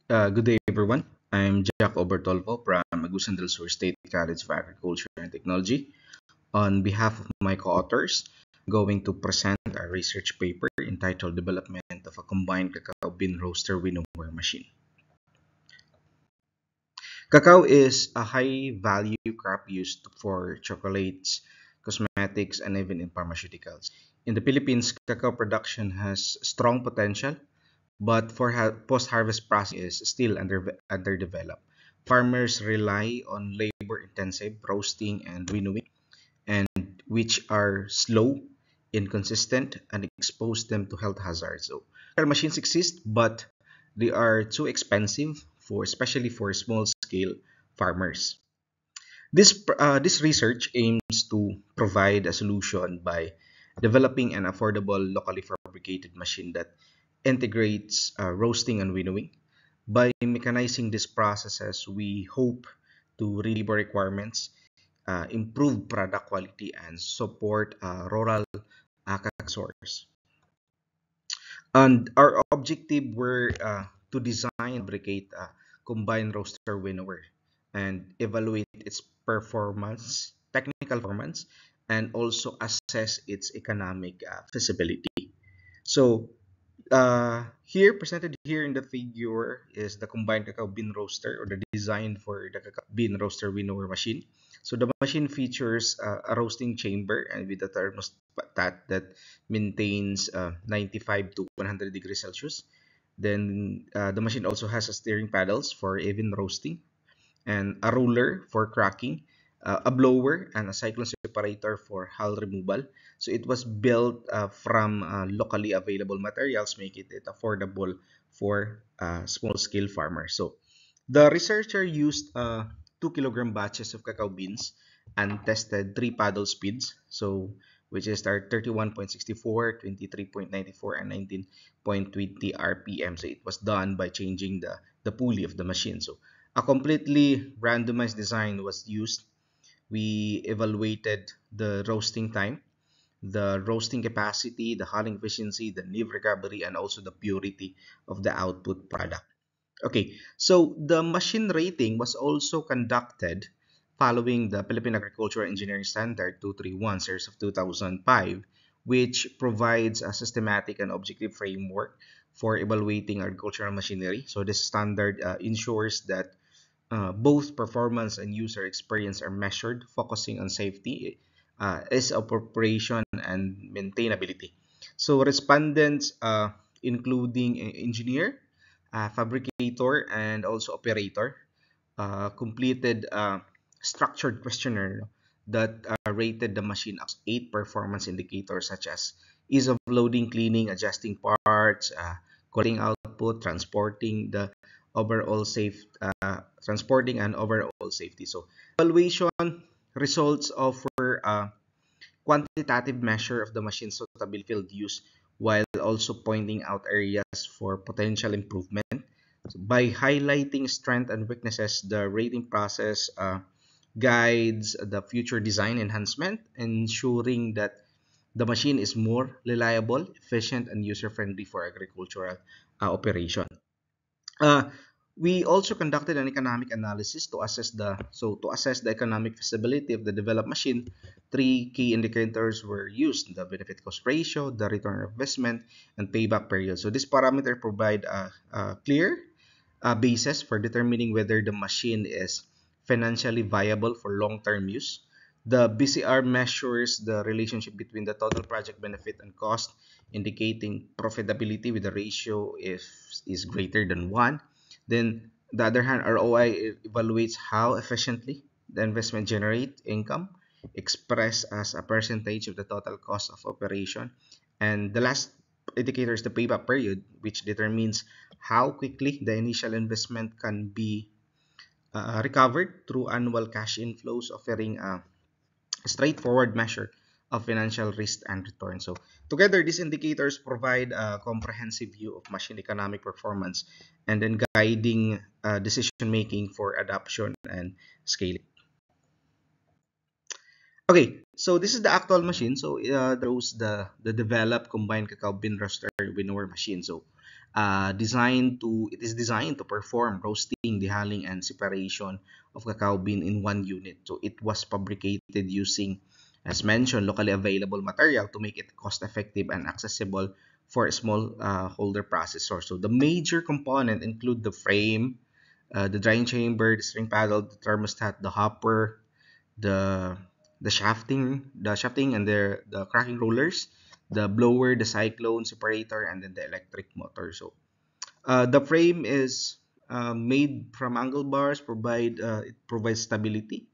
Good day, everyone. I'm Jack Obertolvo from Agusan del Sur State College of Agriculture and Technology. On behalf of my co-authors, I'm going to present a research paper entitled Development of a Combined Cacao Bean Roaster Winnower Machine. Cacao is a high-value crop used for chocolates, cosmetics, and even in pharmaceuticals. In the Philippines, cacao production has strong potential, but for post-harvest processing is still underdeveloped. Farmers rely on labor-intensive roasting and winnowing, and which are slow, inconsistent, and expose them to health hazards. So, machines exist, but they are too expensive for, especially for small-scale farmers. This research aims to provide a solution by developing an affordable, locally fabricated machine that integrates roasting and winnowing. By mechanizing these processes, we hope to reduce labor requirements, improve product quality, and support rural source. And our objective were to design and fabricate a combined roaster winnower and evaluate its performance, technical performance, and also assess its economic feasibility. So here, presented here in the figure, is the combined cacao bean roaster, or the design for the cacao bean roaster winnower machine. So the machine features a roasting chamber and with a thermostat that maintains 95 to 100 degrees Celsius. Then the machine also has a steering paddles for even roasting, and a roller for cracking, a blower, and a cyclone separator for hull removal. So it was built from locally available materials, making it affordable for small-scale farmers. So the researcher used 2 kilogram batches of cacao beans and tested three paddle speeds. So which is our 31.64, 23.94, and 19.20 RPM. So it was done by changing the pulley of the machine. So a completely randomized design was used. We evaluated the roasting time, the roasting capacity, the hulling efficiency, the nib recovery, and also the purity of the output product. Okay, so the machine rating was also conducted following the Philippine Agricultural Engineering Standard 231 series of 2005, which provides a systematic and objective framework for evaluating agricultural machinery. So this standard ensures that both performance and user experience are measured, focusing on safety, is operation, and maintainability. So respondents, including engineer, fabricator, and also operator, completed a structured questionnaire that rated the machine as 8 performance indicators such as ease of loading, cleaning, adjusting parts, collecting output, overall safe, transporting and overall safety. So evaluation results offer a quantitative measure of the machine's suitable field use while also pointing out areas for potential improvement. So by highlighting strength and weaknesses, the rating process guides the future design enhancement, ensuring that the machine is more reliable, efficient, and user-friendly for agricultural operation. Uh, we also conducted an economic analysis to assess the economic feasibility of the developed machine. Three key indicators were used: the benefit cost ratio, the return on investment, and payback period. So this parameter provide a clear basis for determining whether the machine is financially viable for long-term use. The BCR measures the relationship between the total project benefit and cost, indicating profitability with a ratio if is greater than 1. Then, the other hand, ROI evaluates how efficiently the investment generate income, expressed as a percentage of the total cost of operation. And the last indicator is the payback period, which determines how quickly the initial investment can be recovered through annual cash inflows, offering a straightforward measure of financial risk and return. So together, these indicators provide a comprehensive view of machine economic performance and then guiding decision making for adoption and scaling. Okay, so this is the actual machine. So those the developed combined cacao bean roaster winnower machine. So It is designed to perform roasting, dehaling, and separation of cacao bean in one unit. So it was fabricated using, as mentioned, locally available material to make it cost effective and accessible for a small holder processor. So the major component include the frame, the drying chamber, the string paddle, the thermostat, the hopper, the the shafting and the cracking rollers, the blower, the cyclone separator, and then the electric motor. So the frame is made from angle bars, it provides stability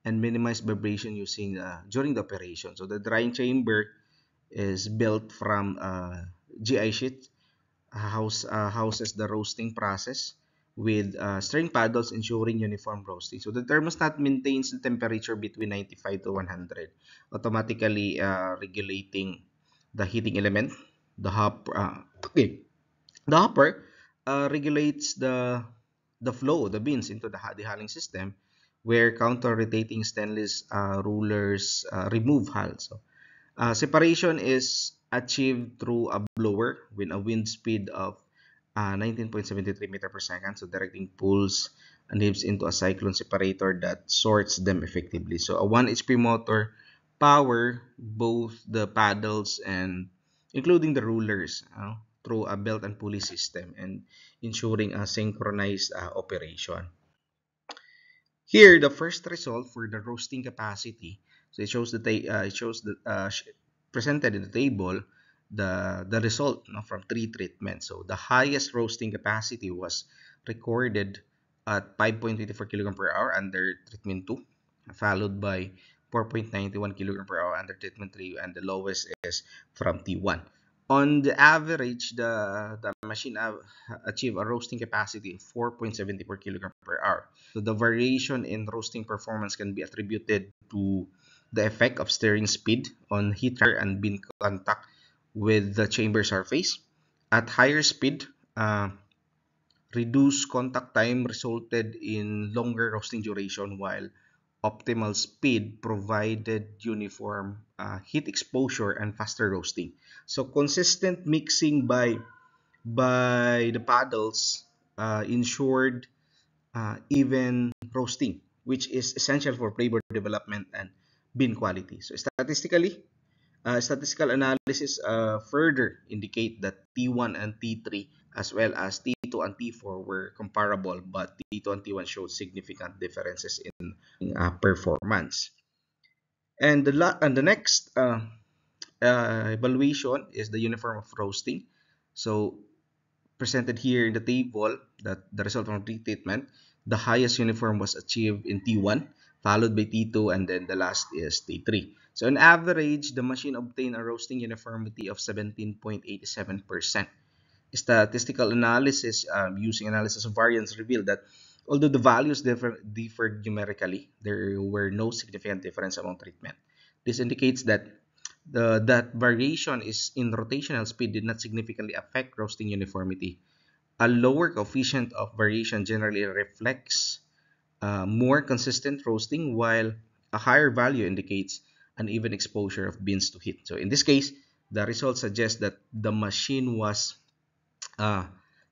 and minimize vibration using during the operation. So the drying chamber is built from GI sheet, houses the roasting process with string paddles ensuring uniform roasting. So the thermostat maintains the temperature between 95 to 100, automatically regulating the heating element. The hop, okay, the hopper regulates the flow of the beans into the dehaling system, where counter-rotating stainless rulers remove hulls. So, separation is achieved through a blower with a wind speed of 19.73 meter per second, so directing pulls and nibs into a cyclone separator that sorts them effectively. So a 1 HP motor power both the paddles and including the rulers through a belt and pulley system and ensuring a synchronized operation. Here, the first result for the roasting capacity. So it shows presented in the table the result from three treatments. So the highest roasting capacity was recorded at 5.24 kilogram per hour under treatment 2, followed by 4.91 kilogram per hour under treatment 3, and the lowest is from T1. On the average, the machine achieved a roasting capacity of 4.74 kilogram per hour. So the variation in roasting performance can be attributed to the effect of stirring speed on heat transfer and bean contact with the chamber surface. At higher speed, reduced contact time resulted in longer roasting duration, while optimal speed provided uniform heat exposure and faster roasting. So consistent mixing by the paddles ensured even roasting, which is essential for flavor development and bean quality. So statistical analysis further indicate that T1 and T3 as well as T2 and T4 were comparable, but T2 and T1 showed significant differences in performance. And the next evaluation is the uniform of roasting. So presented here in the table that the result from retreatment, the highest uniform was achieved in T1, followed by T2, and then the last is T3. So on average, the machine obtained a roasting uniformity of 17.87%. Statistical analysis using analysis of variance revealed that although the values differed numerically, there were no significant difference among treatment. This indicates that that variation is in rotational speed did not significantly affect roasting uniformity. A lower coefficient of variation generally reflects more consistent roasting, while a higher value indicates an even exposure of beans to heat. So in this case, the results suggest that the machine was uh,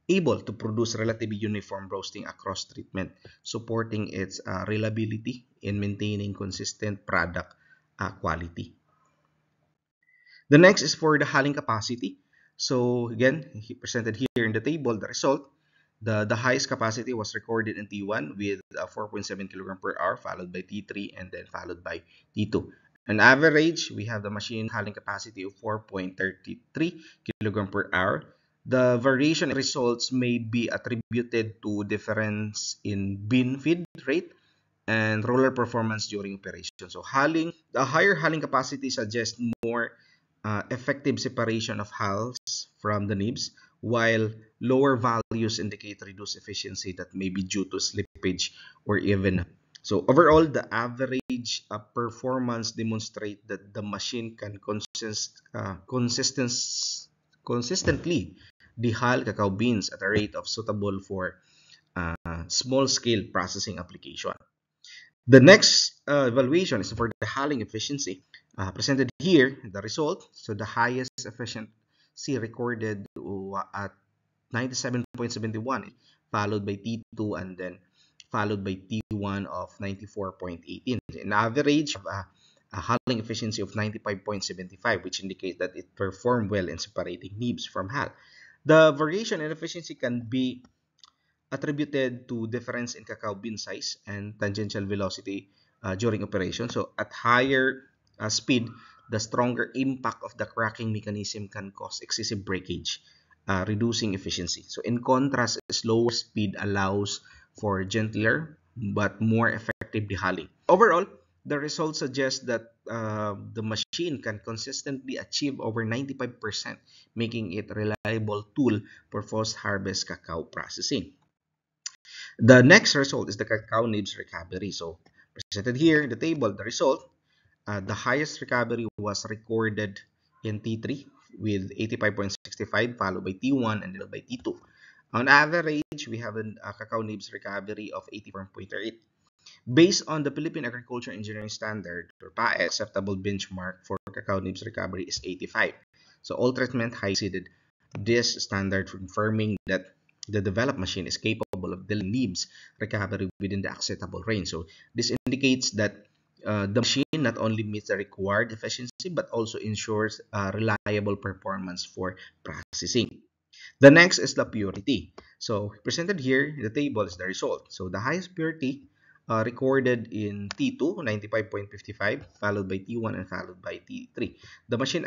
able to produce relatively uniform roasting across treatment, supporting its reliability in maintaining consistent product quality. The next is for the hulling capacity. So again, he presented here in the table the result. The highest capacity was recorded in T1 with 4.7 kilogram per hour, followed by T3, and then followed by T2. On average, we have the machine hulling capacity of 4.33 kilogram per hour. The variation in results may be attributed to difference in bean feed rate and roller performance during operation. So the higher hulling capacity suggests more effective separation of hulls from the nibs, while lower values indicate reduced efficiency that may be due to slippage or even. So overall, the average performance demonstrate that the machine can consistently dehull cacao beans at a rate of suitable for small-scale processing application. The next evaluation is for the hulling efficiency. Presented here, the result. So the highest efficiency recorded at 97.71, followed by T2, and then followed by T1 of 94.18. In average, a hulling efficiency of 95.75, which indicates that it performed well in separating nibs from hull. The variation in efficiency can be attributed to difference in cacao bean size and tangential velocity during operation. So at higher speed, the stronger impact of the cracking mechanism can cause excessive breakage, reducing efficiency. So in contrast, slower speed allows for gentler but more effective dehulling. Overall, the results suggest that the machine can consistently achieve over 95%, making it a reliable tool for post-harvest cacao processing. The next result is the cacao nibs recovery. So presented here in the table, the result, the highest recovery was recorded in T3 with 85.65, followed by T1 and then by T2. On average, we have a cacao nibs recovery of 84.38. Based on the Philippine Agriculture Engineering Standard, or PAE, acceptable benchmark for cacao nibs recovery is 85. So all treatment high exceeded this standard, confirming that the developed machine is capable of delivering nibs recovery within the acceptable range. So this indicates that the machine not only meets the required efficiency but also ensures reliable performance for processing. The next is the purity. So presented here, the table is the result. So the highest purity recorded in T2, 95.55, followed by T1 and followed by T3. The machine,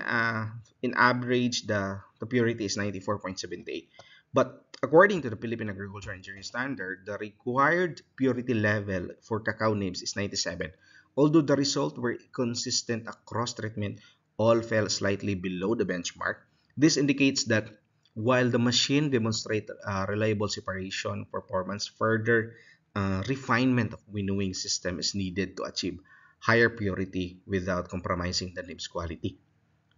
in average, the purity is 94.78. But according to the Philippine Agriculture Engineering Standard, the required purity level for cacao nibs is 97. Although the results were consistent across treatment, all fell slightly below the benchmark. This indicates that while the machine demonstrates reliable separation performance, further refinement of winnowing system is needed to achieve higher purity without compromising the nibs quality.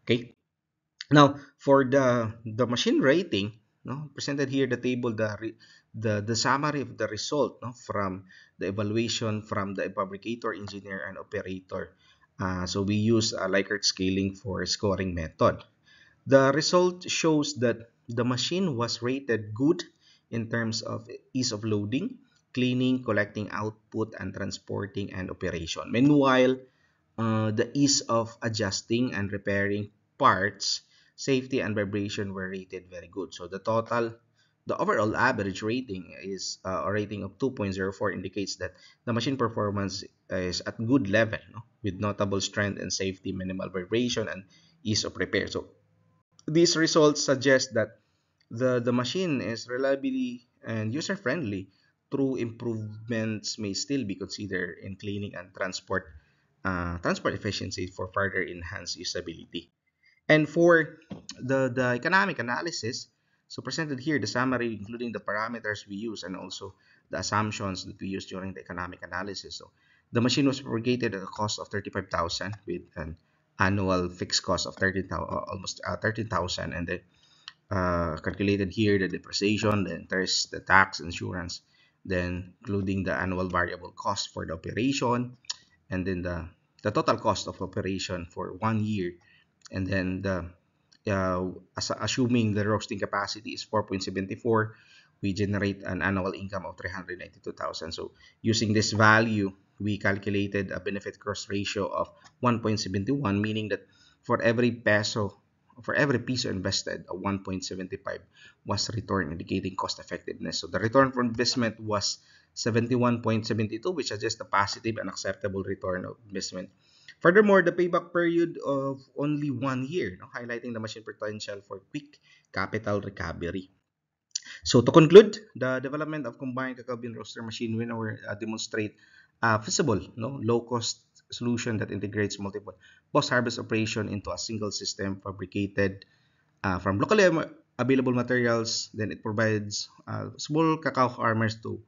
Okay. Now, for the machine rating, no, presented here the table, the summary of the result, no, from the evaluation from the fabricator, engineer, and operator. So we use a Likert scaling for scoring method. The result shows that the machine was rated good in terms of ease of loading, cleaning, collecting output, and transporting and operation. Meanwhile, the ease of adjusting and repairing parts, safety, and vibration were rated very good. So the overall average rating is a rating of 2.04, indicates that the machine performance is at good level, no? With notable strength and safety, minimal vibration, and ease of repair. So these results suggest that the machine is reliably and user-friendly. True improvements may still be considered in cleaning and transport efficiency for further enhanced usability. And for the economic analysis, so presented here the summary, including the parameters we use and also the assumptions that we use during the economic analysis. So the machine was propagated at a cost of 35,000 with an annual fixed cost of 13,000, and then calculated here the depreciation, the interest, the tax, insurance, then including the annual variable cost for the operation, and then the total cost of operation for 1 year, and then assuming the roasting capacity is 4.74, we generate an annual income of 392,000. So using this value, we calculated a benefit cost ratio of 1.71, meaning that for every peso for every piso invested, a 1.75 was returned, indicating cost effectiveness. So the return for investment was 71.72, which suggests a positive and acceptable return of investment. Furthermore, the payback period of only 1 year, no, highlighting the machine potential for quick capital recovery. So to conclude, the development of combined cacao bean roaster machine winnower demonstrate a feasible, no, low-cost solution that integrates multiple post-harvest operation into a single system fabricated from locally available materials. Then it provides small cacao farmers to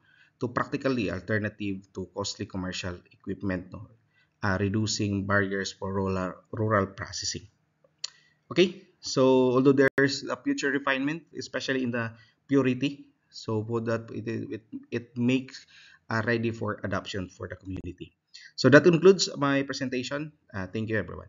practically alternative to costly commercial equipment, no, reducing barriers for rural processing. Okay, so although there's a future refinement, especially in the purity, so for that it makes ready for adoption for the community. So that concludes my presentation. Thank you, everyone.